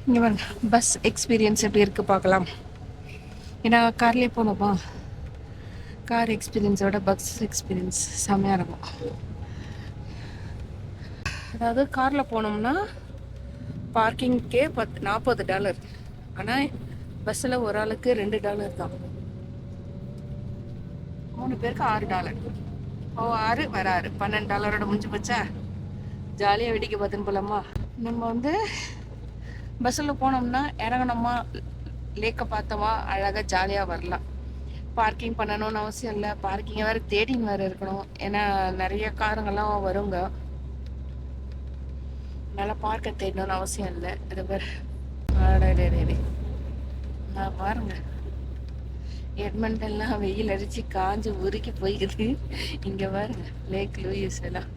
இங்கே வாங்க, bus experience எப்படி இருக்குது பார்க்கலாம். ஏன்னா கார்லேயே போனோமா, கார் எக்ஸ்பீரியன்ஸோட பஸ் எக்ஸ்பீரியன்ஸ் செம்மையாக இருக்கும். அதாவது காரில் போனோம்னா பார்க்கிங்க்கே $40. ஆனால் பஸ்ஸில் ஒரு ஆளுக்கு $2 தான். 3 பேருக்கு $6. ஓ 6 வர 6 $12 முடிஞ்சு போச்சா. ஜாலியாக வேடிக்கை பார்த்துன்னு போகலாமா. நம்ம வந்து பஸ்ஸில் போனோம்னா இறங்கணுமா, லேக்கை பார்த்தோமா, அழகாக ஜாலியாக வரலாம். பார்க்கிங் பண்ணணும்னு அவசியம் இல்லை. பார்க்கிங்கை வேறு தேடின்னு வேறு இருக்கணும். ஏன்னா நிறைய காருங்கெல்லாம் வருங்க. நல்லா பார்க்க தேடணும்னு அவசியம் இல்லை. இது பேர் நான் பாருங்க, எட்மண்டன்லாம் வெயில் அடித்து காஞ்சு உருக்கி போய்க்குது. இங்கே பாருங்க லேக் லூயிஸ் எல்லாம்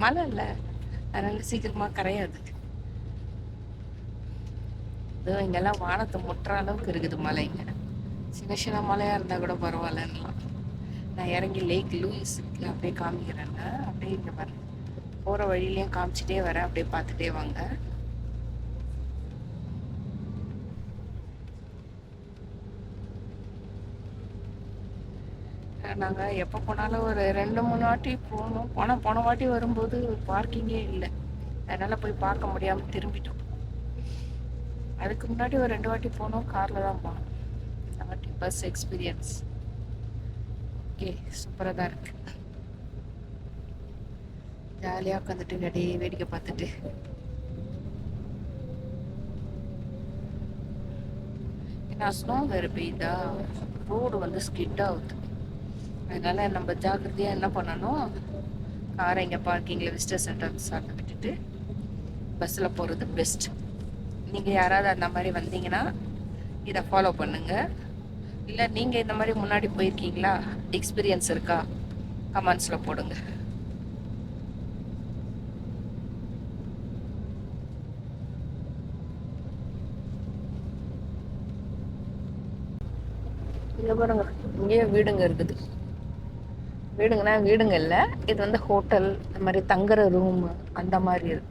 மழை இல்லை, அதனால சீக்கிரமாக கரையாது. இதுவும் இங்கெல்லாம் வானத்தை முட்டுற அளவுக்கு இருக்குது மலைங்க. சின்ன சின்ன மலையாக இருந்தால் கூட பரவாயில்லலாம். நான் இறங்கி லேக் லூயிஸுக்கு அப்படியே காமிக்கிறேங்க. அப்படியே இங்கே பாருங்க, போகிற வழியிலையும் காமிச்சிட்டே வரேன், அப்படியே பார்த்துட்டே வாங்க. நாங்கள் எப்போ போனாலும் ஒரு 2-3 வாட்டி போனோம். போன வாட்டி வரும்போது பார்க்கிங்கே இல்லை, அதனால் போய் பார்க்க முடியாமல் திரும்பிட்டோம். அதுக்கு முன்னாடி ஒரு 2 வாட்டி போனோம், காரில் தான் போனோம். இந்த வாட்டி பஸ் எக்ஸ்பீரியன்ஸ் ஓகே, சூப்பராக தான் இருக்கு. ஜாலியாக உட்காந்துட்டு அப்படியே வேடிக்கை பார்த்துட்டு. ஏன்னா ஸ்னோ வேறு பெய்யுதா, ரோடு வந்து ஸ்கிட் ஆகுது. அதனால நம்ம ஜாக்கிரதையாக என்ன பண்ணணும், காரை இங்கே பார்க்கிங்கில் விசிட்டர் சென்டர் சார்ந்து விட்டுட்டு பஸ்ஸில் போகிறது பெஸ்ட். நீங்கள் யாராவது அந்த மாதிரி வந்தீங்கன்னா இதை ஃபாலோ பண்ணுங்கள். இல்லை நீங்கள் இந்த மாதிரி முன்னாடி போயிருக்கீங்களா, எக்ஸ்பீரியன்ஸ் இருக்கா, கமெண்ட்ஸில் போடுங்க. இங்கே பாருங்க, இங்கேயே வீடுங்க இருக்குது. வீடுங்கன்னா வீடுங்க இல்லை, இது வந்து ஹோட்டல், இந்த மாதிரி தங்குற ரூம் அந்த மாதிரி இருக்கு.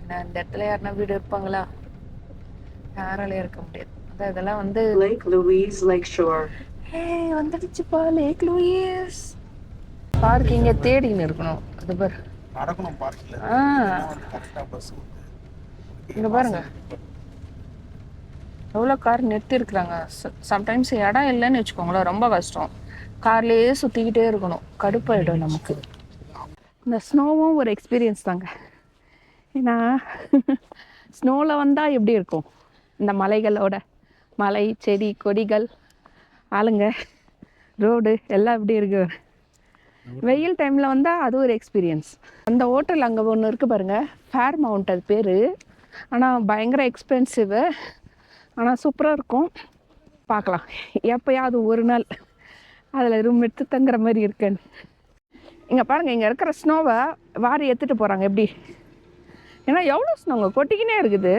இந்த இடத்துல யாருன்னா வீடு இருப்பாங்களா, யாராலையும் இருக்க முடியாது. அதான் இதெல்லாம் வந்து லேக் லூயிஸ் லேக் ஷோர். வந்துடுச்சுப்பா லேக் லூயிஸ். பார்க்கிங்க தேடின்னு இருக்கணும். அது பாரு நடக்கணும் பார்க்கிங்ல. கரெக்ட்டா பஸ் இங்க பாருங்க எவ்வளோ கார் நிறுத்தி இருக்கிறாங்க. சம்டைம்ஸ் இடம் இல்லைன்னு வச்சுக்கோங்களேன், ரொம்ப கஷ்டம். கார்லேயே சுற்றிக்கிட்டே இருக்கணும், கடுப்பாயிடும் நமக்கு. இந்த ஸ்னோவும் ஒரு எக்ஸ்பீரியன்ஸ் தாங்க. ஏன்னா ஸ்னோவில் வந்தால் எப்படி இருக்கும், இந்த மலைகளோட மலை, செடி, கொடிகள், ஆளுங்க, ரோடு எல்லாம் எப்படி இருக்கு. வெயில் டைமில் வந்தால் அது ஒரு எக்ஸ்பீரியன்ஸ். அந்த ஹோட்டல் அங்கே ஒன்று இருக்குது பாருங்கள், ஃபேர் மவுண்ட் அது பேர். ஆனால் பயங்கர எக்ஸ்பென்சிவு, ஆனால் சூப்பராக இருக்கும். பார்க்கலாம் எப்போயாவது ஒரு நாள் அதில் ரூம் எடுத்து தங்குற மாதிரி இருக்குன்னு. இங்கே பாருங்கள், இங்கே இருக்கிற ஸ்னோவை வாரி எடுத்துகிட்டு போகிறாங்க எப்படி. ஏன்னா எவ்வளோ ஸ்னோங்க கொட்டிக்கினே இருக்குது.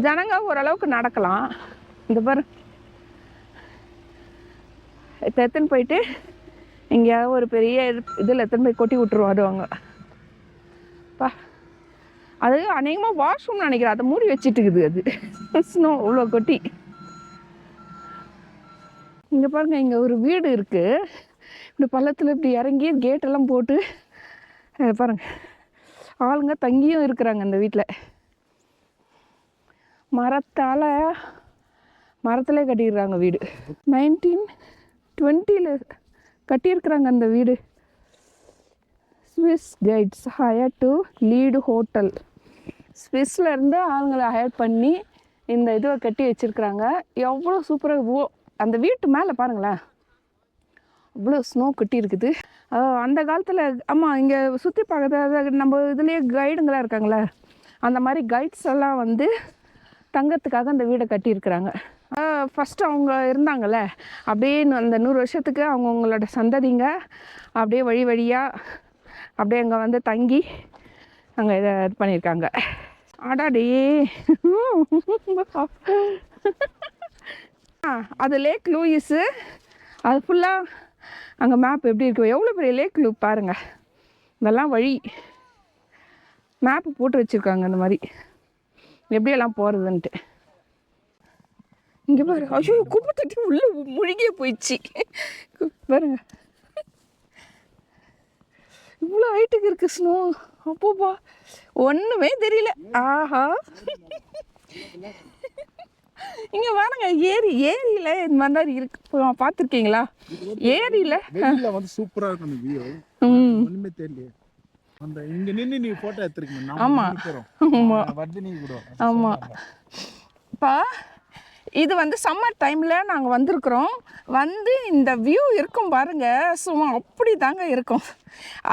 ஜனங்க ஓரளவுக்கு நடக்கலாம். இந்த பாரு எடுத்துன்னு போயிட்டு எங்கேயாவது ஒரு பெரிய இதில் எடுத்துன்னு போய் கொட்டி விட்டுருவாடுவாங்க. அது அநேகமாக வாஷ்ரூம் நினைக்கிறேன், அதை மூடி வச்சுட்டு இருக்குது அது ஸ்னோ இவ்வளோ கொட்டி. இங்கே பாருங்கள், இங்கே ஒரு வீடு இருக்குது. இப்படி பள்ளத்தில் இப்படி இறங்கி கேட்டெல்லாம் போட்டு பாருங்கள், ஆளுங்க தங்கியும் இருக்கிறாங்க அந்த வீட்டில். மரத்திலே கட்டிடுறாங்க வீடு. 1920 கட்டியிருக்கிறாங்க அந்த வீடு. Swiss guides hire to lead hotel. ஸ்விஸ்லேருந்து ஆளுங்களை ஹையர் பண்ணி இந்த இதுவை கட்டி வச்சுருக்குறாங்க. எவ்வளோ சூப்பராக அந்த வீட்டு மேலே பாருங்களேன், அவ்வளோ ஸ்னோ கட்டி இருக்குது. அந்த காலத்தில் ஆமாம், இங்கே சுற்றி பார்க்குறது நம்ம இதுலேயே கைடுங்களாம் இருக்காங்களே, அந்த மாதிரி கைட்ஸ் எல்லாம் வந்து தங்கத்துக்காக அந்த வீடை கட்டியிருக்கிறாங்க. ஃபஸ்ட்டு அவங்க இருந்தாங்கள்ல, அப்படியே அந்த 100 வருஷத்துக்கு அவங்களோட சந்ததிங்க அப்படியே வழி வழியாக அப்படியே அங்கே வந்து தங்கி அங்கே இதை இது பண்ணியிருக்காங்க. ஆடாடே அது லேக் லூயிஸு. அது ஃபுல்லாக அங்கே மேப் எப்படி இருக்குது, எவ்வளோ பெரிய லேக் லூப் பாருங்கள். இதெல்லாம் வழி மேப்பு போட்டு வச்சுருக்காங்க. அந்த மாதிரி எப்படியெல்லாம் போகிறதுன்ட்டு. இங்கே பாரு, ஐயோ குப்பை தட்டி உள்ளே முழுகியே போயிடுச்சு பாருங்க. இவ்வளோ ஹைட்டுக்கு இருக்குது ஸ்னோ. அப்போப்பா ஒன்றுமே தெரியல. ஆஹா இங்கே பாருங்க, ஏரியில் இந்த மாதிரி இருக்கு, பார்த்துருக்கீங்களா? ஏரியில் வந்து சூப்பராக இருக்கும் அந்த வியூ. ஒன்றுமே தெரியல. அந்த இங்கே நின்று நீ ஃபோட்டோ எடுத்துருக்கீங்க. ஆமாம் ஆமாம் வர்தினி கூட. ஆமாம். இப்போ இது வந்து சம்மர் டைமில் நாங்கள் வந்திருக்கிறோம். வந்து இந்த வியூ இருக்கும் பாருங்கள், சும்மா அப்படி தாங்க இருக்கும்.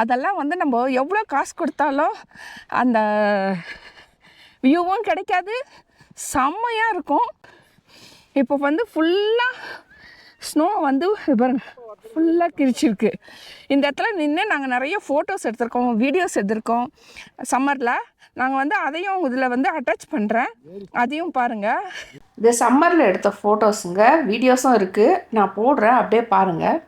அதெல்லாம் வந்து நம்ம எவ்வளோ காசு கொடுத்தாலும் அந்த வியூவும் கிடைக்காது, செம்மையாக இருக்கும். இப்போ வந்து ஃபுல்லாக ஸ்னோ வந்து பாருங்க ஃபுல்லாக கிழிச்சிருக்கு. இந்த இடத்துல நின்று நாங்கள் நிறைய ஃபோட்டோஸ் எடுத்திருக்கோம், வீடியோஸ் எடுத்திருக்கோம் சம்மரில். நாங்கள் வந்து அதையும் இதில் வந்து அட்டாச் பண்ணுறேன், அதையும் பாருங்கள். இது சம்மரில் எடுத்த ஃபோட்டோஸுங்க, வீடியோஸும் இருக்குது, நான் போடுறேன், அப்படியே பாருங்கள்.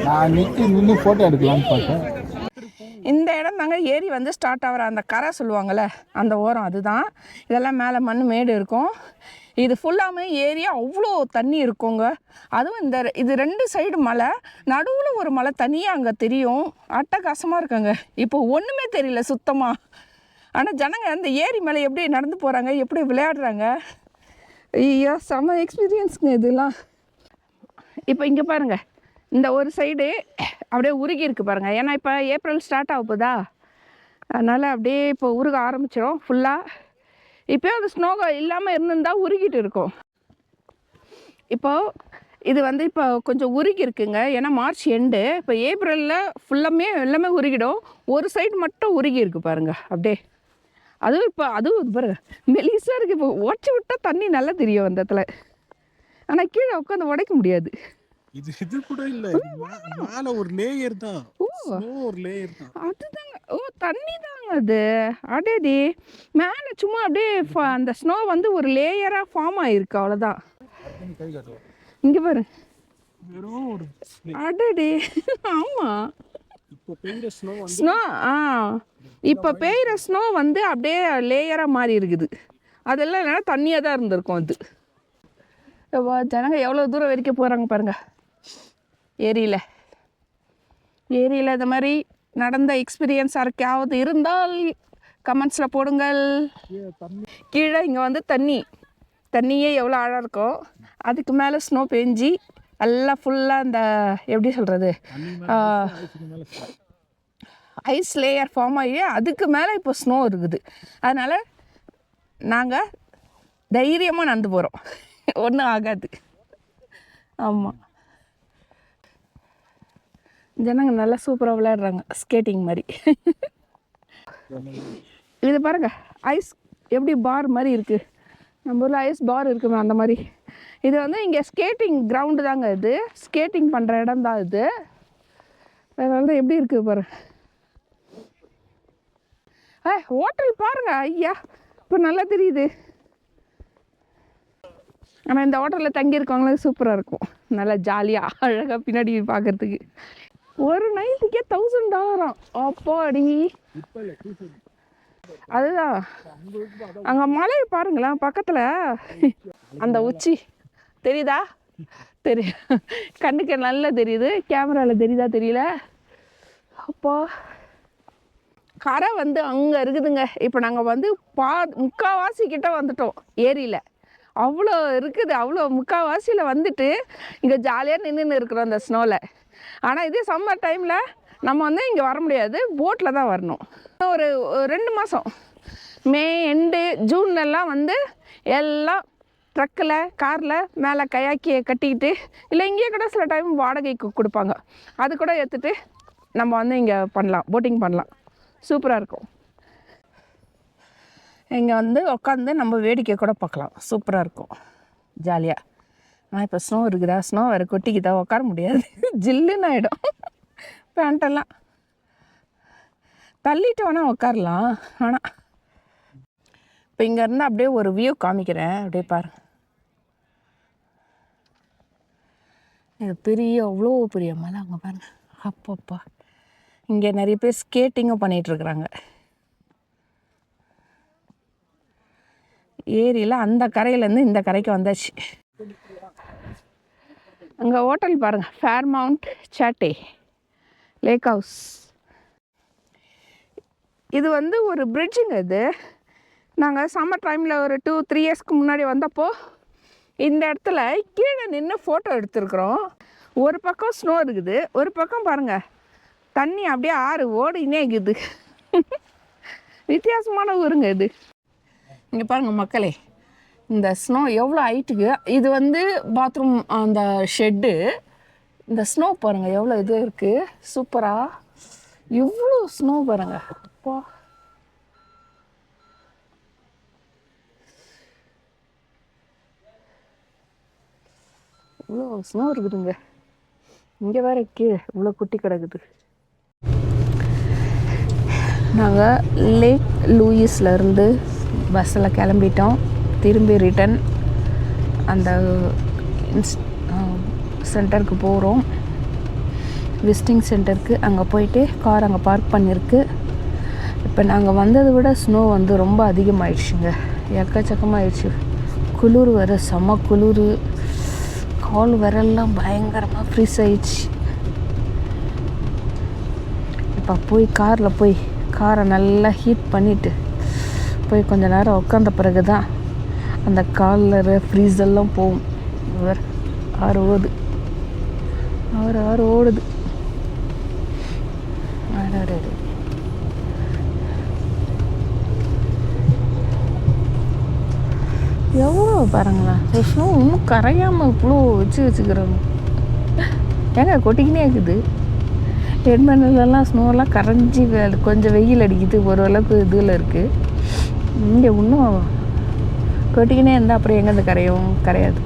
நான் நின்று ஃபோட்டோ எடுக்கலான்னு பார்த்தேன். இந்த இடம் தாங்க ஏரி வந்து ஸ்டார்ட் ஆகிற அந்த கரை சொல்லுவாங்கள்ல, அந்த ஓரம் அதுதான். இதெல்லாம் மேலே மண் மேடு இருக்கும். இது ஃபுல்லாமே ஏரியா அவ்வளோ தண்ணி இருக்குங்க. அதுவும் இது 2 சைடு மலை, நடுவில் ஒரு மலை தனியாக அங்கே தெரியும். அட்டகாசமாக இருக்குங்க. இப்போ ஒன்றுமே தெரியல சுத்தமாக. ஆனால் ஜனங்க அந்த ஏரி மேலே எப்படி நடந்து போகிறாங்க, எப்படி விளையாடுறாங்க, ஐயோ செம்ம எக்ஸ்பீரியன்ஸுங்க இதெல்லாம். இப்போ இங்கே பாருங்கள், இந்த ஒரு சைடு அப்படியே உருகி இருக்குது பாருங்கள். ஏன்னா இப்போ ஏப்ரல் ஸ்டார்ட் ஆக போதா, அதனால் அப்படியே இப்போ உருக ஆரம்பிச்சிடும் ஃபுல்லாக. இப்போ அது ஸ்னோ இல்லாமல் இருந்திருந்தால் உருகிட்டு இருக்கும். இப்போது இது வந்து இப்போ கொஞ்சம் உருகி இருக்குங்க, ஏன்னா மார்ச் எண்டு. இப்போ ஏப்ரலில் ஃபுல்லாமே எல்லாமே உருகிடும். ஒரு சைடு மட்டும் உருகி இருக்குது பாருங்கள் அப்படியே. அதுவும் பாருங்கள் மெலிசாக இருக்குது. இப்போ உடச்சி விட்டால் தண்ணி நல்லா தெரியும் அந்த இடத்துல, ஆனால் கீழே உட்காந்து உடைக்க முடியாது. இது கூட இல்ல, மேல ஒரு லேயர் தான், ஒரு லேயர் தான். அதுதாங்க, தண்ணி தாங்க அது. அடேடி மேலே சும்மா அப்படியே அந்த ஸ்னோ வந்து ஒரு லேயராக ஃபார்ம் ஆகிருக்கு, அவ்வளோதான். இங்கே பாரு, அடேடி ஆமாம். ஸ்னோ இப்போ பெய்கிற ஸ்னோ வந்து அப்படியே லேயராக மாறி இருக்குது. அதெல்லாம் இல்லைன்னா தண்ணியாக தான் இருந்திருக்கும் அது. ஜனங்க எவ்வளோ தூரம் வரைக்கும் போகிறாங்க பாருங்கள். ஏரியில் இந்த மாதிரி நடந்த எக்ஸ்பீரியன்ஸ் யாருக்காவது இருந்தால் கமெண்ட்ஸில் போடுங்கள். கீழே இங்கே வந்து தண்ணியே எவ்வளோ ஆழம் இருக்கும், அதுக்கு மேலே ஸ்னோ பெஞ்சி எல்லாம் ஃபுல்லாக அந்த எப்படி சொல்கிறது ஐஸ் லேயர் ஃபார்ம் ஆகி அதுக்கு மேலே இப்போ ஸ்னோ இருக்குது. அதனால் நாங்கள் தைரியமாக நடந்து போகிறோம், ஒன்றும் ஆகாது. ஆமாம், ஜனங்க நல்லா சூப்பராக விளையாடுறாங்க, ஸ்கேட்டிங் மாதிரி. இது பாருங்க, ஐஸ் எப்படி பார் மாதிரி இருக்குது. நம்ம ஊரில் ஐஸ் பார் இருக்குமே அந்த மாதிரி. இது வந்து இங்கே ஸ்கேட்டிங் கிரவுண்டு தாங்க, இது ஸ்கேட்டிங் பண்ணுற இடம் தான் இது. அதனால எப்படி இருக்குது பாருங்க. ஹோட்டல் பாருங்க, ஐயா இப்போ நல்லா தெரியுது. ஆனால் இந்த ஹோட்டலில் தங்கியிருக்கவங்களுக்கு சூப்பராக இருக்கும், நல்லா ஜாலியாக அழகாக பின்னாடி பார்க்குறதுக்கு. ஒரு நைட்டுக்கே $1000. அப்பாடி, அதுதான். அங்கே மலை பாருங்களேன் பக்கத்தில், அந்த உச்சி தெரியுதா? கண்ணுக்கு நல்லா தெரியுது, கேமராவில் தெரியுதா தெரியல. அப்போ கரை வந்து அங்கே இருக்குதுங்க. இப்போ நாங்கள் வந்து முக்கால்வாசி கிட்ட வந்துட்டோம் ஏரியில். அவ்வளோ இருக்குது, அவ்வளோ முக்கால்வாசியில் வந்துட்டு இங்கே ஜாலியாக நின்றுன்னு இருக்கிறோம் அந்த ஸ்னோவில். ஆனால் இதே சம்மர் டைமில் நம்ம வந்து இங்கே வர முடியாது, போட்டில் தான் வரணும். ஒரு 2 மாதம் மே எண்டு ஜூன்லலாம் வந்து எல்லாம் ட்ரக்கில் காரில் மேலே கயாக்கியை கட்டிக்கிட்டு, இல்லை இங்கேயே கூட சில டைம் வாடகைக்கு கொடுப்பாங்க, அது கூட எடுத்துகிட்டு நம்ம வந்து இங்கே பண்ணலாம், போட்டிங் பண்ணலாம், சூப்பராக இருக்கும். இங்கே வந்து உட்காந்து நம்ம வேடிக்கை கூட பார்க்கலாம், சூப்பராக இருக்கும், ஜாலியாக. இப்போ ஸ்னோ இருக்குதா, ஸ்னோ வேறு கொட்டிக்கிட்டா உட்கார முடியாது, ஜில்லுன்னு ஆகிடும் பேண்ட்டெல்லாம். தள்ளிட்டு வேணால் உட்காரலாம். ஆனால் இப்போ இங்கேருந்து அப்படியே ஒரு வியூ காமிக்கிறேன், அப்படியே பாருங்க. இது பெரிய, அவ்வளோ பெரிய மலை அங்கே பாருங்க. அப்பப்பா, இங்கே நிறைய பேர் ஸ்கேட்டிங்கும் பண்ணிகிட்ருக்குறாங்க. ஏரியில் அந்த கரையிலேருந்து இந்த கரைக்கு வந்தாச்சு. அங்கே ஹோட்டல் பாருங்கள், ஃபேர்மவுண்ட் சாட்டே லேக் ஹவுஸ். இது வந்து ஒரு பிரிட்ஜுங்க. இது நாங்கள் சம்மர் டைமில் ஒரு 2-3 இயர்ஸ்க்கு முன்னாடி வந்தப்போ இந்த இடத்துல கீழே நின்று ஃபோட்டோ எடுத்துருக்குறோம். ஒரு பக்கம் ஸ்னோ இருக்குது, ஒரு பக்கம் பாருங்கள் தண்ணி அப்படியே ஆறு ஓடினே இருக்குது. வித்தியாசமான ஊருங்க இது. இங்கே பாருங்கள் மக்களே, இந்த ஸ்னோ எவ்வளோ ஹைட்டுக்கு. இது வந்து பாத்ரூம் அந்த ஷெட்டு. இந்த ஸ்னோ பாருங்கள் எவ்வளோ இது இருக்குது, சூப்பராக. இவ்வளோ ஸ்னோ பாருங்கள், அப்பா. இவ்வளோ ஸ்னோ இருக்குதுங்க. இங்கே வேறு கீழே இவ்வளோ குட்டி கிடக்குது. நாங்கள் லேக் லூயிஸ்லேருந்து பஸ்ஸில் கிளம்பிட்டோம். திரும்பி ரிட்டன் அந்த சென்டருக்கு போகிறோம், விசிட்டிங் சென்டருக்கு. அங்கே போயிட்டு கார் அங்கே பார்க் பண்ணியிருக்கு. இப்போ நாங்கள் வந்ததை விட ஸ்னோ வந்து ரொம்ப அதிகமாகிடுச்சுங்க, எக்கச்சக்கமாகிடுச்சு. குளிர் வேறு, செம்ம குளிர். கால் விரல்லாம் பயங்கரமாக ஃப்ரீஸ் ஆயிடுச்சு. இப்போ போய் காரில் போய் காரை நல்லா ஹீட் பண்ணிவிட்டு போய் கொஞ்ச நேரம் உட்காந்த பிறகு தான் அந்த காலில் ஃப்ரீஸ் எல்லாம் போகும். ஆறு ஓடுது, ஆறு ஓடுது. எவ்வளோ பாருங்களேன், ஸ்னோ இன்னும் கரையாமல் இவ்வளோ வச்சுக்கிறோம். ஏங்க கொட்டிக்கினே இருக்குது. எட்மண்டன்லாம் ஸ்னோலாம் கரைஞ்சி கொஞ்சம் வெயில் அடிக்குது, ஓரளவுக்கு இதில் இருக்குது. இங்கே இன்னும் கொட்டிக்கினே இருந்தால் அப்புறம் எங்கேருந்து கரையும், கரையாது.